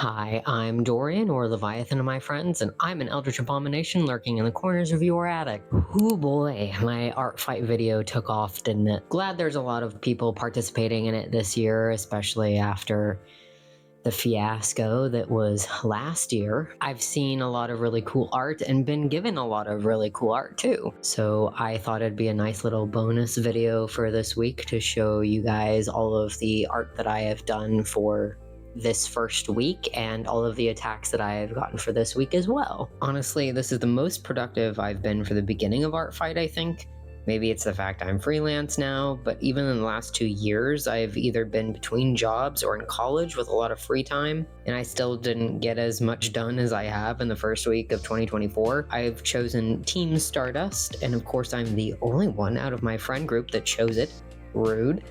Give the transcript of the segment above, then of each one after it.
Hi, I'm Dorian, or Leviathan to my friends, and I'm an eldritch abomination lurking in the corners of your attic. Ooh boy, my art fight video took off, didn't it? Glad there's a lot of people participating in it this year, especially after the fiasco that was last year. I've seen a lot of really cool art and been given a lot of really cool art too. So I thought it'd be a nice little bonus video for this week to show you guys all of the art that I have done for this first week and all of the attacks that I have gotten for this week as well. Honestly, this is the most productive I've been for the beginning of ARTFIGHT, I think. Maybe it's the fact I'm freelance now, but even in the last 2 years, I've either been between jobs or in college with a lot of free time, and I still didn't get as much done as I have in the first week of 2024. I've chosen Team Stardust, and of course I'm the only one out of my friend group that chose it. Rude.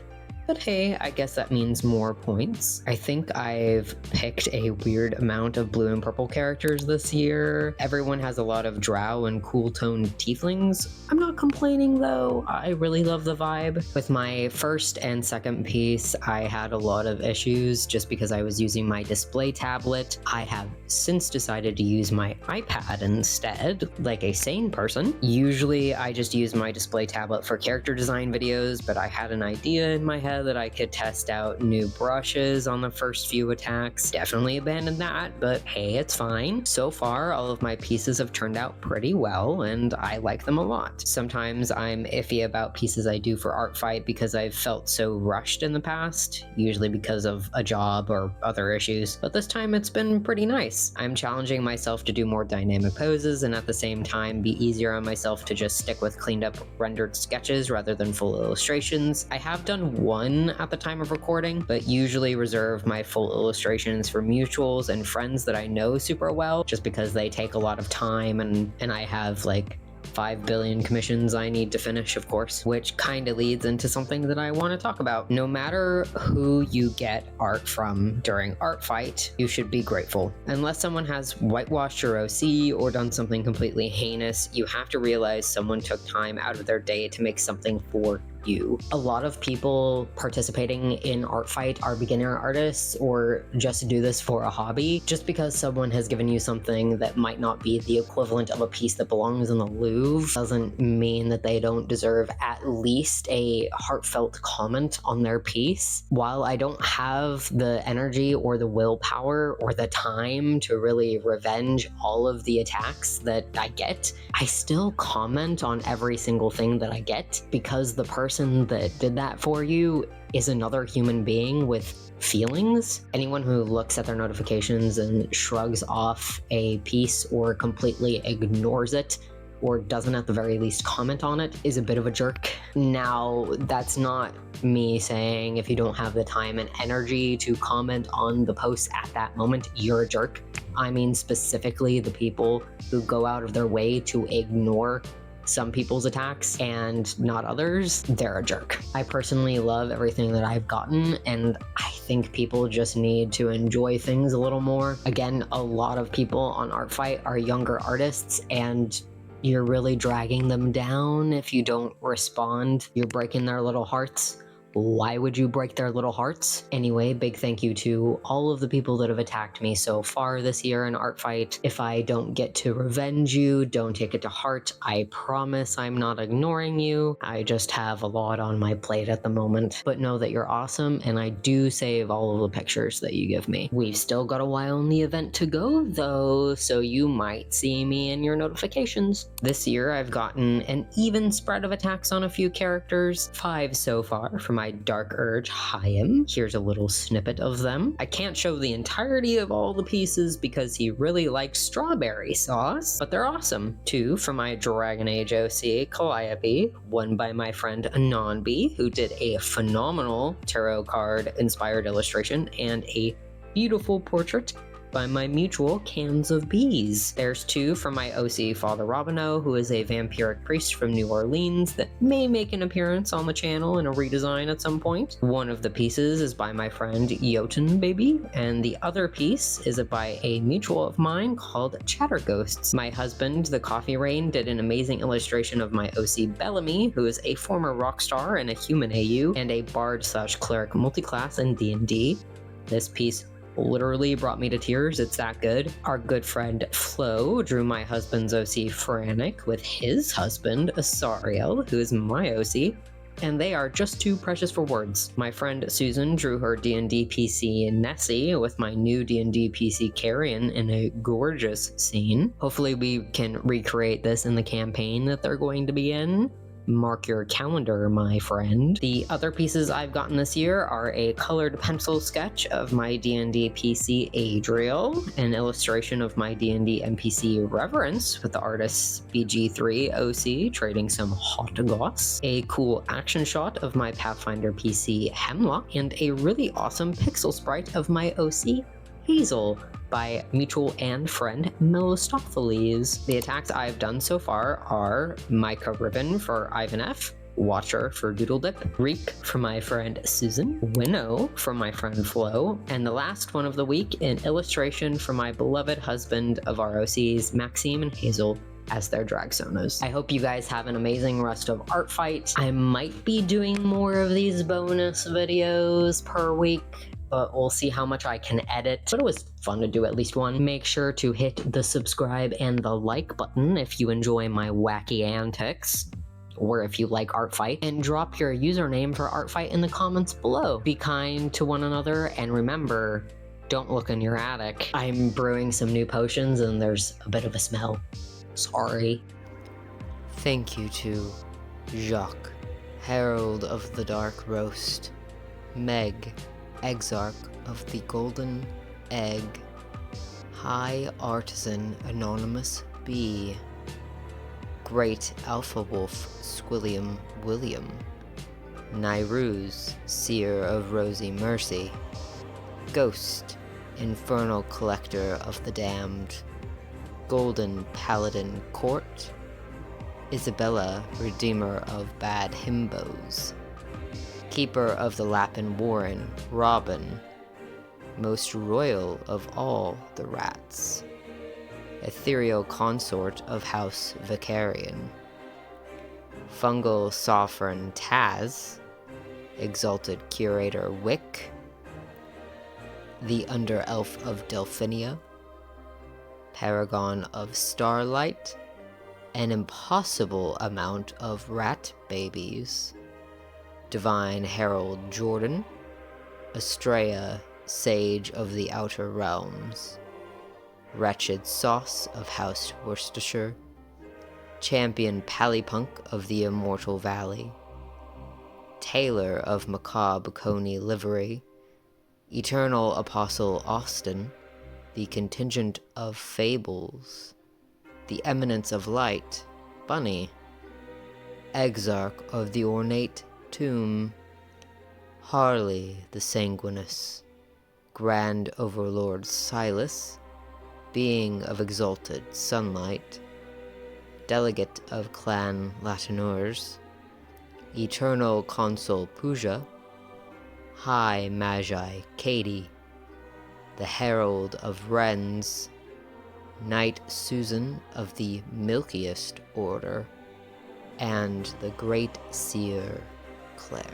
But hey, I guess that means more points. I think I've picked a weird amount of blue and purple characters this year. Everyone has a lot of drow and cool-toned tieflings. I'm not complaining though. I really love the vibe. With my first and second piece, I had a lot of issues just because I was using my display tablet. I have since decided to use my iPad instead, like a sane person. Usually I just use my display tablet for character design videos, but I had an idea in my head that I could test out new brushes on the first few attacks. Definitely abandoned that, but hey, it's fine. So far, all of my pieces have turned out pretty well, and I like them a lot. Sometimes I'm iffy about pieces I do for ARTFIGHT because I've felt so rushed in the past, usually because of a job or other issues, but this time it's been pretty nice. I'm challenging myself to do more dynamic poses and at the same time be easier on myself to just stick with cleaned up rendered sketches rather than full illustrations. I have done one at the time of recording, but usually reserve my full illustrations for mutuals and friends that I know super well, just because they take a lot of time and I have like 5 billion commissions I need to finish, of course, which kind of leads into something that I want to talk about. No matter who you get art from during ARTFIGHT, you should be grateful. Unless someone has whitewashed your OC or done something completely heinous, you have to realize someone took time out of their day to make something for you. A lot of people participating in ARTFIGHT are beginner artists or just do this for a hobby. Just because someone has given you something that might not be the equivalent of a piece that belongs in the Louvre doesn't mean that they don't deserve at least a heartfelt comment on their piece. While I don't have the energy or the willpower or the time to really revenge all of the attacks that I get, I still comment on every single thing that I get because the person that did that for you is another human being with feelings. Anyone who looks at their notifications and shrugs off a piece or completely ignores it or doesn't at the very least comment on it is a bit of a jerk. Now, that's not me saying if you don't have the time and energy to comment on the post at that moment, you're a jerk. I mean specifically the people who go out of their way to ignore some people's attacks and not others, they're a jerk. I personally love everything that I've gotten, and I think people just need to enjoy things a little more. Again, a lot of people on ARTFIGHT are younger artists, and you're really dragging them down if you don't respond. You're breaking their little hearts. Why would you break their little hearts? Anyway, big thank you to all of the people that have attacked me so far this year in ARTFIGHT. If I don't get to revenge you, don't take it to heart. I promise I'm not ignoring you. I just have a lot on my plate at the moment. But know that you're awesome, and I do save all of the pictures that you give me. We've still got a while in the event to go though, so you might see me in your notifications. This year I've gotten an even spread of attacks on a few characters, 5 so far from my Dark Urge Chaim. Here's a little snippet of them. I can't show the entirety of all the pieces because he really likes strawberry sauce, but they're awesome. 2 from my Dragon Age OC Calliope, one by my friend Anonbi, who did a phenomenal tarot card inspired illustration and a beautiful portrait by my mutual Cans of Bees. There's 2 from my OC Father Robino, who is a vampiric priest from New Orleans that may make an appearance on the channel in a redesign at some point. One of the pieces is by my friend Jotun Baby, and the other piece is by a mutual of mine called Chatter Ghosts. My husband, the Coffee Rain, did an amazing illustration of my OC Bellamy, who is a former rock star and a human AU, and a bard/cleric multiclass in D&D. This piece literally brought me to tears. It's that good. Our good friend Flo drew my husband's OC Frantic with his husband Asariel, who is my OC. And they are just too precious for words. My friend Susan drew her D&D PC Nessie with my new D&D PC Carrion in a gorgeous scene. Hopefully we can recreate this in the campaign that they're going to be in. Mark your calendar, my friend. The other pieces I've gotten this year are a colored pencil sketch of my D&D PC Adriel, an illustration of my D&D NPC Reverence with the artist's BG3 OC trading some hot goss, a cool action shot of my Pathfinder PC Hemlock, and a really awesome pixel sprite of my OC Hazel by mutual and friend Melostopheles. The attacks I've done so far are Micah Ribbon for Ivan F, Watcher for Doodle Dip, Reek for my friend Susan, Winnow for my friend Flo, and the last one of the week, an illustration for my beloved husband of ROCs, Maxime and Hazel, as their drag sonos. I hope you guys have an amazing rest of ARTFIGHT. I might be doing more of these bonus videos per week, but we'll see how much I can edit. But it was fun to do at least one. Make sure to hit the subscribe and the like button if you enjoy my wacky antics, or if you like ARTFIGHT, and drop your username for ARTFIGHT in the comments below. Be kind to one another, and remember, don't look in your attic. I'm brewing some new potions and there's a bit of a smell. Sorry. Thank you to Jacques, Herald of the Dark Roast, Meg, Exarch of the Golden Egg, High Artisan Anonymous B, Great Alpha Wolf Squilliam William, Nairuz, Seer of Rosy Mercy, Ghost, Infernal Collector of the Damned, Golden Paladin Court, Isabella, Redeemer of Bad Himbos, Keeper of the Lapin Warren, Robin, Most Royal of all the Rats, Ethereal Consort of House Vicarian, Fungal Sovereign Taz, Exalted Curator Wick, the Under-Elf of Delphinia, Paragon of Starlight, an impossible amount of rat babies, Divine Herald Jordan, Estrella, Sage of the Outer Realms, Wretched Sauce of House Worcestershire, Champion Pallypunk of the Immortal Valley, Taylor of Macabre Coney Livery, Eternal Apostle Austin, the Contingent of Fables, the Eminence of Light, Bunny, Exarch of the Ornate Tomb, Harley the Sanguinous, Grand Overlord Silas, Being of Exalted Sunlight, Delegate of Clan Latineurs, Eternal Consul Puja, High Magi Katie, the Herald of Wrens, Knight Susan of the Milkiest Order, and the Great Seer Claire.